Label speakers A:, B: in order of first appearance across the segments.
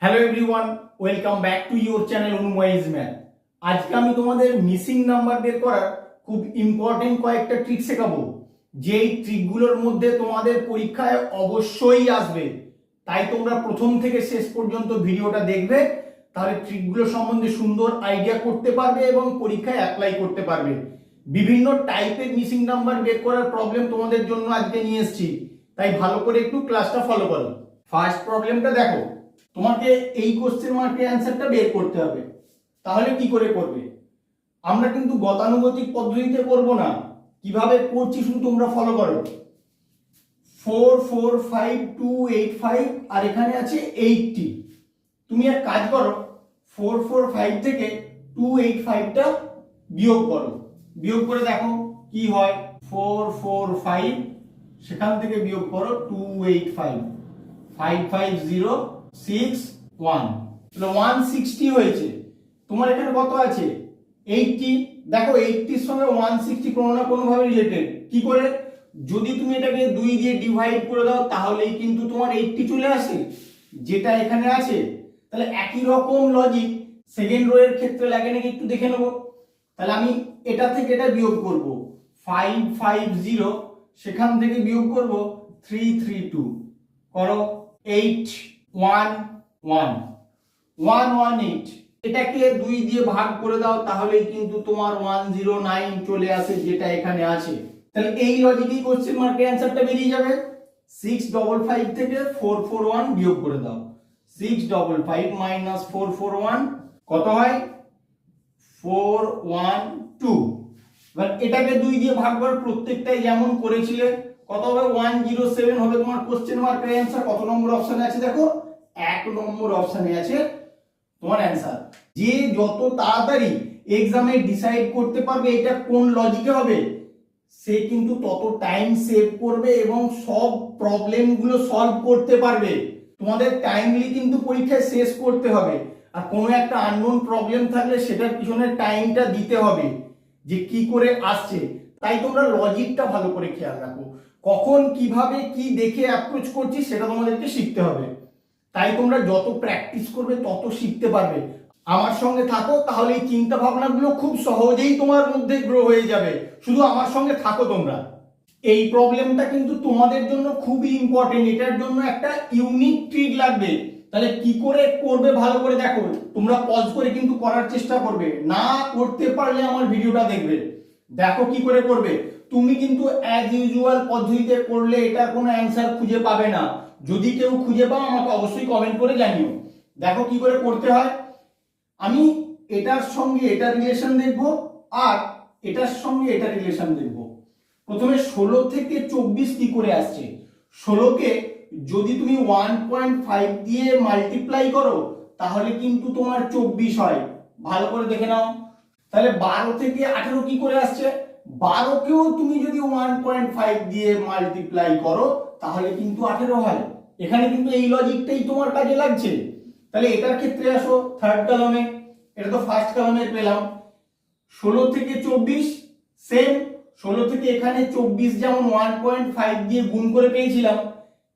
A: Hello everyone, welcome back to your channel অনুময়েজ math. আজকে আমি তোমাদের মিসিং নাম্বার বের করার খুব ইম্পর্টেন্ট কয়েকটা ট্রিক শেখাবো, যেই ট্রিকগুলোর মধ্যে তোমাদের পরীক্ষায় অবশ্যই আসবে। তাই তোমরা প্রথম থেকে শেষ পর্যন্ত ভিডিওটা দেখবে, তাহলে ট্রিকগুলো সম্বন্ধে সুন্দর আইডিয়া করতে পারবে এবং পরীক্ষায় অ্যাপ্লাই করতে পারবে। বিভিন্ন টাইপের মিসিং নাম্বার বের করার প্রবলেম তোমাদের জন্য আজকে নিয়ে এসেছি, তাই ভালো করে একটু ক্লাসটা ফলো করো। ফার্স্ট প্রবলেমটা দেখো, তোমাকে এই কোশ্চেন মার্কের অ্যান্সারটা বের করতে হবে। তাহলে কি করে করবে? আমরা কিন্তু গতানুগতিক পদ্ধতিতে করব না, কিভাবে করছি শুধু তোমরা ফলো করো। 4 4 5 2 8 5 আর এখানে আছে 80। তুমি এক কাজ করো, 4 4 5 থেকে 2 8 5টা বিয়োগ করো। বিয়োগ করে দেখো কি হয়। 4 4 5 সেখান থেকে বিয়োগ করো 2 8 5 5 5 0 6 1, তাহলে 160 হয়েছে। তোমার এখানে কত আছে? 80। দেখো 80 এর সঙ্গে 160 কোনো না কোনো ভাবে রিলেটেড। কি করে? যদি তুমি এটাকে 2 দিয়ে ডিভাইড করে দাও তাহলেই কিন্তু তোমার 80 চলে আসে, যেটা এখানে আছে। তাহলে একই রকম লজিক সেকেন্ড রো এর ক্ষেত্রে লাগে নাকি একটু দেখে নেব। তাহলে আমি এটা থেকে এটা বিয়োগ করব, 5 5 0 সেখান থেকে বিয়োগ করব 3 3 2 করো 8 1 1 1 1 8। এটাকে 2 দিয়ে ভাগ করে দাও তাহলেই কিন্তু তোমার 109 চলে আসে, যেটা এখানে আছে। তাহলে এই লজিকই কোশ্চেন মার্কের অ্যানসারটা বেরিয়ে যাবে। 655 থেকে 441 বিয়োগ করে দাও। 655 - 441 কত হয়? 412। এবার এটাকে 2 দিয়ে ভাগ করো, প্রত্যেকটাই যেমন করেছিলে। কত হবে? 107 হবে তোমার কোশ্চেন মার্কের অ্যানসার। কত নম্বর অপশনে আছে দেখো? 1 নম্বর অপশনে আছে তোমার অ্যানসার। যে যত তাড়াতাড়ি এক্সামে ডিসাইড করতে পারবে এটা কোন লজিকে হবে, সে কিন্তু তত টাইম সেভ করবে এবং সব প্রবলেমগুলো সলভ করতে পারবে। তোমাদের টাইমলি কিন্তু পরীক্ষায় শেষ করতে হবে, আর কোনো একটা আননোন প্রবলেম থাকলে সেটার পিছনে টাইমটা দিতে হবে যে কি করে আসছে। তাই তোমরা লজিকটা ভালো করে খেয়াল রাখো, কখন কিভাবে কি দেখে অ্যাপ্রোচ করছি সেটা তোমাদেরকে শিখতে হবে। তাই তোমরা যত প্র্যাকটিস করবে তত শিখতে পারবে। আমার সঙ্গে থাকো, তাহলে এই চিন্তা ভাবনাগুলো খুব সহজেই তোমার মধ্যে গ্রো হয়ে যাবে। শুধু আমার সঙ্গে থাকো তোমরা। এই প্রবলেমটা কিন্তু তোমাদের জন্য খুবই ইম্পর্টেন্ট, এটার জন্য একটা ইউনিক ট্রিক লাগবে। তাহলে কি করে করবে ভালো করে দেখো। তোমরা পজ করে কিন্তু করার চেষ্টা করবে, না করতে পারলে আমার ভিডিওটা দেখবে। দেখো কি করে করবে। তুমি কিন্তু অ্যাজ ইউজুয়াল পদ্ধতিতে করলে এটার কোনো অ্যান্সার খুঁজে পাবে না। যদি কেউ খুঁজে পাও আমাকে অবশ্যই কমেন্ট করে জানিও। দেখো কি করে করতে হয়। আমি এটার সঙ্গে এটা রিলেশন দেখব আর এটার সঙ্গে এটা রিলেশন দেখব। প্রথমে 16 থেকে 24 কি করে আসছে। 16কে যদি তুমি 1.5 দিয়ে মাল্টিপ্লাই করো তাহলে কিন্তু তোমার 24 হয়। ভালো করে দেখে নাও। তাহলে 12 থেকে 18 কি করে আসছে। 12কেও তুমি যদি 1.5 দিয়ে মাল্টিপ্লাই করো তাহলে কিন্তু 18 হয়। এখানে কিন্তু এই লজিকটাই তোমার কাজে লাগছে। তাহলে এটার ক্ষেত্রে আসো থার্ড কলামে। এটা তো ফার্স্ট কলামে পেলাম। 16 থেকে 24 সেম। 16 থেকে এখানে 24 যেমন 1.5 দিয়ে গুণ করে পেয়েছিলাম,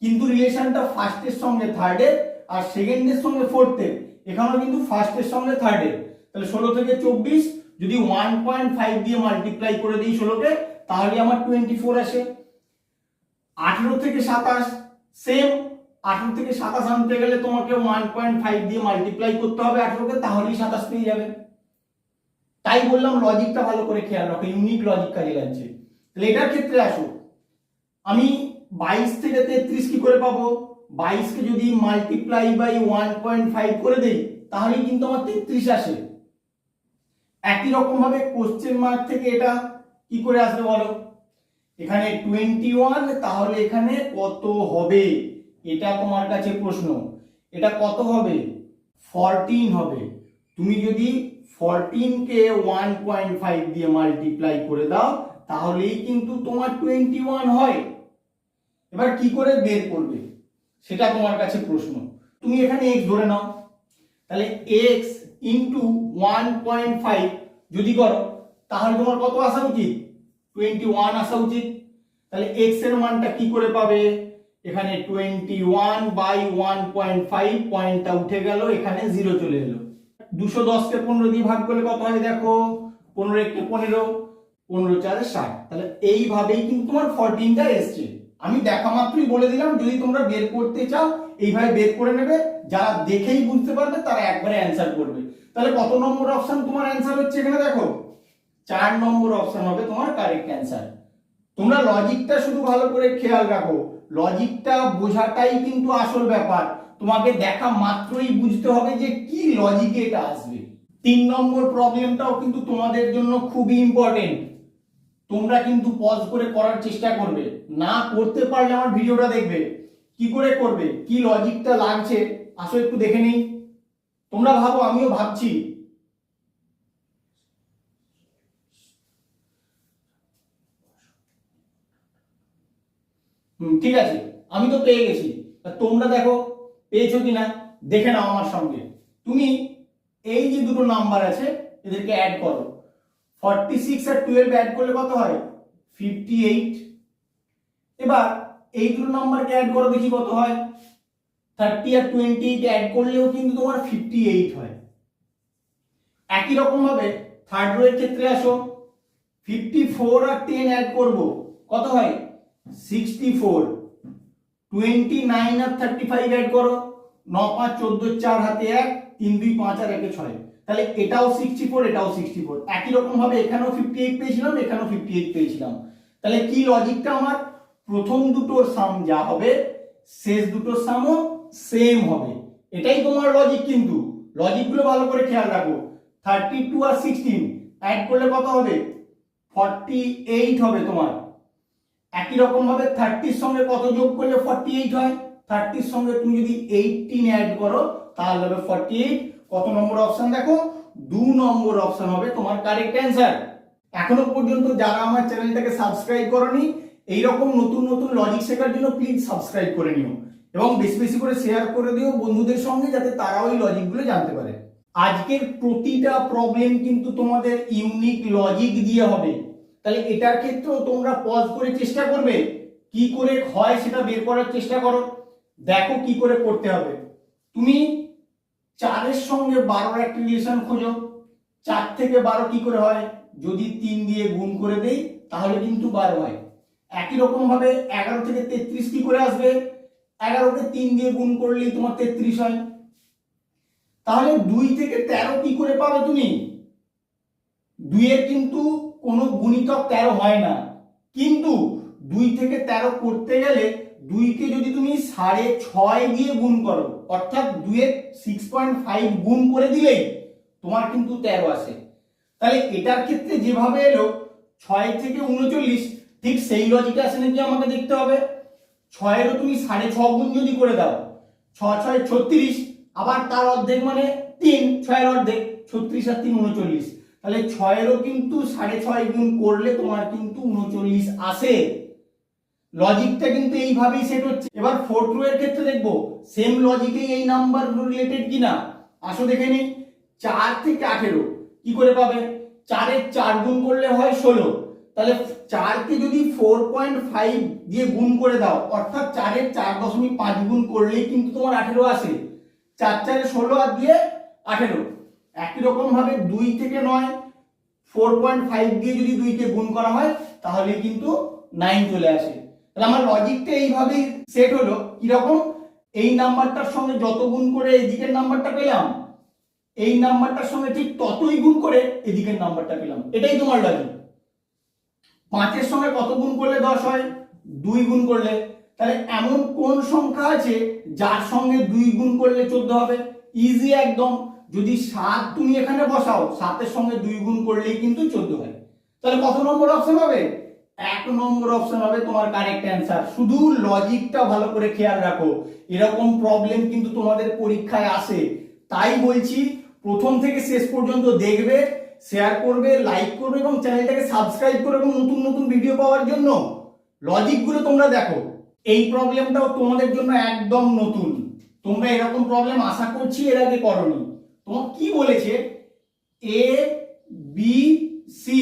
A: কিন্তু রিলেশনটা ফার্স্টের সঙ্গে থার্ডের আর সেকেন্ডের সঙ্গে ফোর্থের। এখানেও কিন্তু ফার্স্টের সঙ্গে থার্ডের। তাহলে 16 থেকে 24 যদি 1.5 দিয়ে মাল্টিপ্লাই করে দিই 16কে তাহলে আমার 24 আসে। 18 থেকে 27 সেম। 18 থেকে 27 আনতে গেলে তোমাকে 1.5 দিয়ে মাল্টিপ্লাই করতে হবে 18কে, তাহলেই 27 পেয়ে যাবে। তাই বললাম লজিকটা ভালো করে খেয়াল রাখো, ইউনিক লজিক কাজে লাগছে। তাহলে এটার ক্ষেত্রে আসো, আমি 22 থেকে 33 কি করে পাবো। 22 কে যদি মাল্টিপ্লাই বাই 1.5 করে দেই তাহলে কিন্তু আমার 33 আসে। একই রকম ভাবে কোশ্চেন মার্ক থেকে এটা কি করে আসবে বলো। এখানে 21, তাহলে এখানে কত হবে এটা তোমার কাছে প্রশ্ন। এটা কত হবে? 14 হবে। তুমি যদি 14 কে 1.5 দিয়ে মাল্টিপ্লাই করে দাও তাহলেই কিন্তু তোমার 21 হয়। এবার কি করে বের করবে সেটা তোমার কাছে প্রশ্ন। তুমি এখানে x ধরে নাও, তাহলে x ইন্টু 1.5 যদি করো তাহলে তোমার কত আসা উচিত? 21 আসা উচিত। তাহলে x এর মানটা কি করে পাবে? এখানে 21/1.5 পয়েন্টটা উঠে গেল, এখানে 0 চলে এলো। 210 কে 15 দিয়ে ভাগ করলে কত হয় দেখো, 15 × 15, 15 × 4 = 60। তাহলে এইভাবেই কিন্তু তোমার 14টা এসছে। আমি দেখা মাত্রই বলে দিলাম, যদি তোমরা বের করতে চাও এইভাবে বের করে নেবে, যারা দেখেই বুঝতে পারবে তারা একবারে অ্যান্সার করবে। তাহলে কত নম্বর অপশন তোমার অ্যান্সার হচ্ছে এখানে দেখো, 4 নম্বর অপশন হবে তোমার কারেক্ট অ্যান্সার। তোমরা লজিকটা শুধু ভালো করে খেয়াল রাখো, লজিকটা বোঝাটাই কিন্তু আসল ব্যাপার। তোমাকে দেখা মাত্রই বুঝতে হবে যে কি লজিকে এটা আসবে। 3 নম্বর প্রবলেমটাও কিন্তু তোমাদের জন্য খুবই ইম্পর্টেন্ট। তোমরা কিন্তু পজ করে করার চেষ্টা করবে, না করতে পারলে আমার ভিডিওটা দেখবে। কি করে করবে, কি লজিকটা লাগছে আসো একটু দেখে নিই। তোমরা ভাবো, আমিও ভাবছি। ঠিক আছে, আমি তো পেয়ে গেছি। তোমরা দেখো পেয়েছো কিনা দেখে নাও আমার সঙ্গে। তুমি এই যে দুটো নাম্বার আছে এদেরকে অ্যাড করো। 46 আর 12 অ্যাড করলে কত হয়, 58। এবার এই দুটো নাম্বারকে অ্যাড করো, দেখি কত হয়। 30 আর 28 অ্যাড করলেও কিন্তু তোমার 58 হয়। একই রকম ভাবে থার্ড রো এর ক্ষেত্রে আসো, 54 আর 10 অ্যাড করব, কত হয় 64। 29 আর 35 অ্যাড করো, 9 5 14, 4 হাতে 1, 3 2 5 আর 1 6। তাহলে এটাও 64, এটাও 64। একই রকম ভাবে এখানেও 58 পেয়েছিলাম, এখানেও 58 পেয়েছিলাম। তাহলে কি লজিকটা আমার, প্রথম দুটোর সাম যা হবে শেষ দুটোর সামও সেম হবে। এটাই তোমার লজিক। কিন্তু লজিকগুলো ভালো করে খেয়াল রাখো। 32 আর 16 অ্যাড করলে কত হবে, 48 হবে তোমার। একই রকম ভাবে 30 এর সঙ্গে কত যোগ করলে 48 হয়, 30 এর সঙ্গে তুমি যদি 18 অ্যাড করো তাহলে হবে 48। কত নম্বর অপশন দেখো, 2 নম্বর অপশন হবে তোমার কারেক্ট অ্যান্সার। এখনো পর্যন্ত যারা আমার চ্যানেলটাকে সাবস্ক্রাইব করনি, এই রকম নতুন নতুন লজিক শেখার জন্য প্লিজ সাবস্ক্রাইব করে নিও এবং বেশি বেশি করে শেয়ার করে দিও বন্ধুদের সঙ্গে, যাতে তারাও এই লজিকগুলো জানতে পারে। আজকের প্রতিটা প্রবলেম কিন্তু তোমাদের ইউনিক লজিক দিয়ে হবে। তাহলে এটার ক্ষেত্রেও তোমরা পজ করে চেষ্টা করবে, কি করে হয় সেটা বের করার চেষ্টা করো। দেখো কি করে করতে হবে। তুমি 4 এর সঙ্গে 12 এর একটা রিলেশন খোঁজো। 4 থেকে 12 কি করে হয়, যদি 3 দিয়ে গুণ করে দেই তাহলে কিন্তু 12 হয়। একই রকম ভাবে 11 থেকে 33 কি করে আসবে, 11 কে 3 দিয়ে গুণ করলেই তোমার 33 হয়। তাহলে 2 থেকে 13 কি করে পাবে তুমি, 2 এর কিন্তু কোনো গুণিতক 13 হয় না। কিন্তু 2 থেকে 13 করতে গেলে 2 কে যদি তুমি 6.5 দিয়ে গুণ করো, অর্থাৎ 2 এর 6.5 গুণ করে দিলেই তোমার কিন্তু 13 আসে। তাহলে এটার ক্ষেত্রে যেভাবে এলো 6 থেকে 39, ঠিক সেই লজিকে আসে নাকি আমাকে দেখতে হবে। 6 এরও তুমি 6.5 গুণ যদি করে দাও, 6 6 36, আবার তার অর্ধেক মানে 3, 6 এর অর্ধেক 36 আর 3 39। তাহলে 6 এরও কিন্তু 6.5 গুণ করলে তোমার কিন্তু 39 আসে। লজিকটা কিন্তু এইভাবেই সেট হচ্ছে। এবার 4th রো এর ক্ষেত্রে দেখবো সেম লজিকেই এই নাম্বার রিলেটেড কিনা। আসো দেখে নিই। 4 থেকে 18 কি করে পাবে, 4 এর 4 গুণ করলে হয় 16। তাহলে 4 কে যদি 4.5 দিয়ে গুণ করে দাও, অর্থাৎ 4 এর 4.5 গুণ করলেই কিন্তু তোমার 18 আসে। 4 4 16 আর দিয়ে 18। একই রকম ভাবে 2 থেকে 9, 4.5 দিয়ে যদি 2 কে গুণ করা হয় তাহলে কিন্তু 9 চলে আসে। তাহলে আমার লজিকটা এইভাবেই সেট হলো। কিরকম, এই নাম্বারটার সঙ্গে যত গুণ করে এদিকের নাম্বারটা পেলাম, এই নাম্বারটার সঙ্গে ঠিক ততই গুণ করে এদিকের নাম্বারটা পেলাম। এটাই তোমার লজিক। 5 এর সঙ্গে কত গুণ করলে 10 হয়, 2 গুণ করলে। তাহলে এমন কোন সংখ্যা আছে যার সঙ্গে 2 গুণ করলে 14 হবে, ইজি একদম। যদি 7 তুমি এখানে বসাও, 7 এর সঙ্গে 2 গুণ করলেই কিন্তু 14 হয়। তাহলে কত নম্বর অপশন হবে, 1 নম্বর অপশন হবে তোমার কারেক্ট অ্যান্সার। শুধু লজিকটা ভালো করে খেয়াল রাখো, এরকম প্রবলেম কিন্তু তোমাদের পরীক্ষায় আসে। তাই বলছি প্রথম থেকে শেষ পর্যন্ত দেখবে, শেয়ার করবে, লাইক করবে এবং চ্যানেলটাকে সাবস্ক্রাইব করবে এবং নতুন নতুন ভিডিও পাওয়ার জন্য লজিকগুলো তোমরা দেখো। এই প্রবলেমটাও তোমাদের জন্য একদম নতুন। তোমরা এরকম প্রবলেম আশা করছি এর আগে করনি। তোমার কি বলেছে, এ বি সি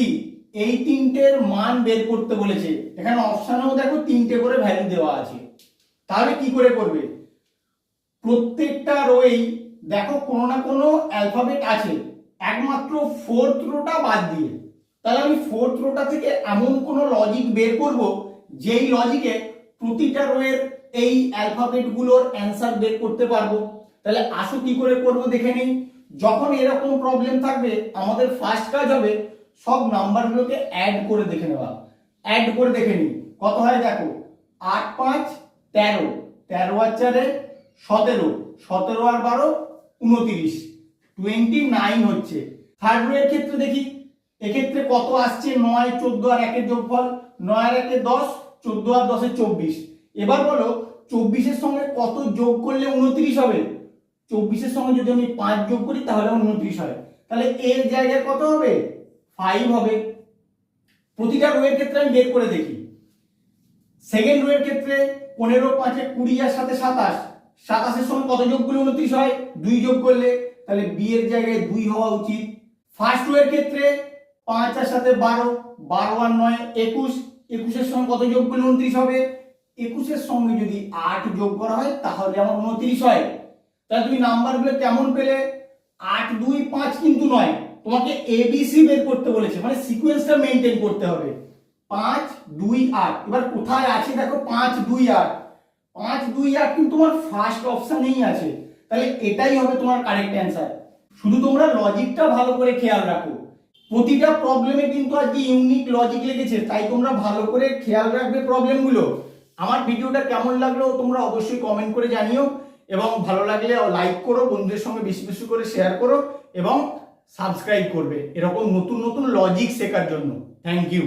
A: এই তিনটের মান বের করতে বলেছে। এখানে অপশনেও দেখো 3টে করে ভ্যালু দেওয়া আছে। তাহলে কি করে করবে, প্রত্যেকটা রোয়েই দেখো কোনো না কোনো অ্যালফাবেট আছে, একমাত্র ফোর্থ রোটা বাদ দিয়ে। তাহলে আমি ফোর্থ রোটা থেকে এমন কোনো লজিক বের করব যেই লজিকে প্রতিটা রোয়ের এই অ্যালফাবেট গুলোর অ্যান্সার বের করতে পারবো। তাহলে আসো কি করে করব দেখে নিই। যখন এরকম প্রবলেম থাকবে আমাদের ফার্স্ট কাজ হবে সব নাম্বারগুলোকে অ্যাড করে দেখে নেওয়া। অ্যাড করে দেখে নিই কত হয়, দেখো 8 5 13, 13 আর 4 17, 17 আর 12 29, 29 হচ্ছে। থার্ড রো এর ক্ষেত্রে দেখি, এক্ষেত্রে কত আসছে, 9 14 আর 1 এর যোগফল, 9 আর 1 10, 14 আর 10 24। এবার বলো 24 এর সঙ্গে কত যোগ করলে 29 হবে, 24 এর সঙ্গে যদি আমি 5 যোগ করি তাহলে 29 হয়। তাহলে এর জায়গায় কত হবে, 5 হবে। প্রতিটা রো এর ক্ষেত্রে আমি বের করে দেখি। সেকেন্ড রো এর ক্ষেত্রে 15 5 20 আর 7 27, 27 এর সঙ্গে কত যোগ করলে 29 হয়, 2 যোগ করলে, তাহলে বি এর জায়গায় 2 হওয়া উচিত। ফার্স্ট রো এর ক্ষেত্রে 5 আর 7 12, 12 আর 9 21, 21 এর সঙ্গে কত যোগ করলে 29 হবে, 21 এর সঙ্গে যদি 8 যোগ করা হয় তাহলে আমার 29 হয়। তাহলে তুমি নাম্বারগুলো কেমন পেলে, 8 2 5 কিন্তু নয়, তোমাকে এবিসি বের করতে বলেছে, মানে সিকোয়েন্সটা মেইনটেইন করতে হবে। 5 2 8, এবার কোথায় আছে দেখো 5 2 8, 5 2 8 কিন্তু তোমার ফার্স্ট অপশনেই আছে, তাহলে এটাই হবে তোমার কারেক্ট অ্যান্সার। শুধু তোমরা লজিকটা ভালো করে খেয়াল রাখো, প্রতিটা প্রবলেমে কিন্তু আজকে ইউনিক লজিক লেগেছে, তাই তোমরা ভালো করে খেয়াল রাখবে প্রবলেমগুলো। আমার ভিডিওটা কেমন লাগলো তোমরা অবশ্যই কমেন্ট করে জানিও, এবং ভালো লাগলে লাইক করো, বন্ধুদের সঙ্গে বেশি বেশি করে শেয়ার করো, এবং সাবস্ক্রাইব করবে এরকম নতুন নতুন লজিক শেখার জন্য। Thank you.